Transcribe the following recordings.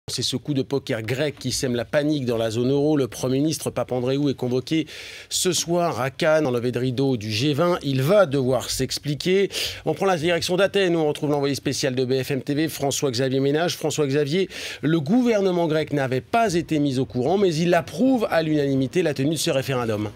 C'est ce coup de poker grec qui sème la panique dans la zone euro. Le Premier ministre Papandréou est convoqué ce soir à Cannes en levée de rideau du G20. Il va devoir s'expliquer. On prend la direction d'Athènes où on retrouve l'envoyé spécial de BFM TV, François-Xavier Ménage. François-Xavier, le gouvernement grec n'avait pas été mis au courant, mais il approuve à l'unanimité la tenue de ce référendum.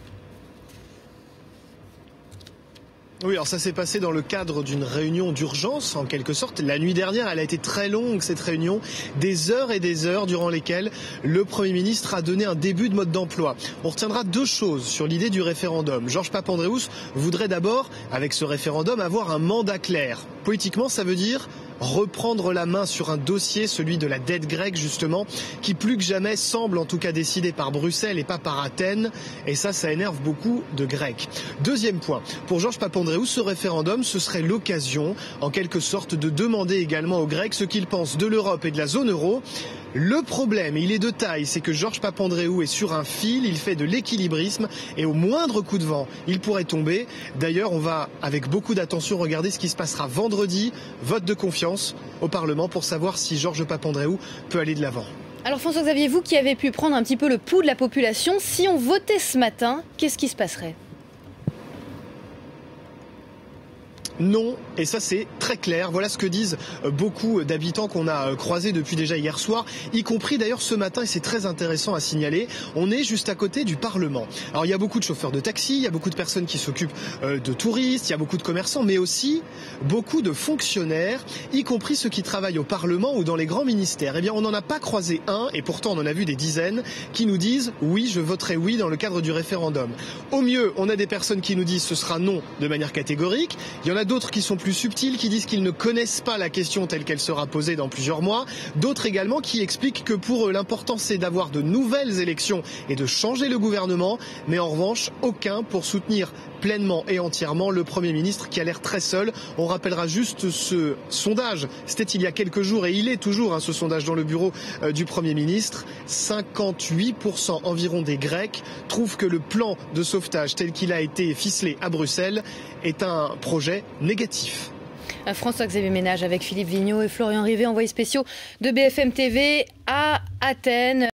Oui, alors ça s'est passé dans le cadre d'une réunion d'urgence, en quelque sorte. La nuit dernière, elle a été très longue, cette réunion, des heures et des heures durant lesquelles le Premier ministre a donné un début de mode d'emploi. On retiendra deux choses sur l'idée du référendum. Georges Papandréou voudrait d'abord, avec ce référendum, avoir un mandat clair. Politiquement, ça veut dire reprendre la main sur un dossier, celui de la dette grecque justement, qui plus que jamais semble en tout cas décidé par Bruxelles et pas par Athènes. Et ça énerve beaucoup de Grecs. Deuxième point, pour Georges Papandréou, ce référendum, ce serait l'occasion en quelque sorte de demander également aux Grecs ce qu'ils pensent de l'Europe et de la zone euro. Le problème, il est de taille, c'est que Georges Papandréou est sur un fil, il fait de l'équilibrisme et au moindre coup de vent, il pourrait tomber. D'ailleurs, on va avec beaucoup d'attention regarder ce qui se passera vendredi, vote de confiance au Parlement pour savoir si Georges Papandréou peut aller de l'avant. Alors François-Xavier, vous qui avez pu prendre un petit peu le pouls de la population, si on votait ce matin, qu'est-ce qui se passerait ? Non, et ça c'est très clair. Voilà ce que disent beaucoup d'habitants qu'on a croisés depuis déjà hier soir, y compris d'ailleurs ce matin, et c'est très intéressant à signaler, on est juste à côté du Parlement. Alors il y a beaucoup de chauffeurs de taxi, il y a beaucoup de personnes qui s'occupent de touristes, il y a beaucoup de commerçants, mais aussi beaucoup de fonctionnaires, y compris ceux qui travaillent au Parlement ou dans les grands ministères. Eh bien on n'en a pas croisé un, et pourtant on en a vu des dizaines, qui nous disent « oui, je voterai oui » dans le cadre du référendum. Au mieux, on a des personnes qui nous disent « ce sera non » de manière catégorique, il y en a d'autres qui sont plus subtils, qui disent qu'ils ne connaissent pas la question telle qu'elle sera posée dans plusieurs mois. D'autres également qui expliquent que pour eux, l'important c'est d'avoir de nouvelles élections et de changer le gouvernement, mais en revanche, aucun pour soutenir pleinement et entièrement le Premier ministre qui a l'air très seul. On rappellera juste ce sondage, c'était il y a quelques jours et il est toujours ce sondage dans le bureau du Premier ministre. 58% environ des Grecs trouvent que le plan de sauvetage tel qu'il a été ficelé à Bruxelles est un projet négatif. François-Xavier Ménage avec Philippe Vigneault et Florian Rivet, envoyés spéciaux de BFM TV à Athènes.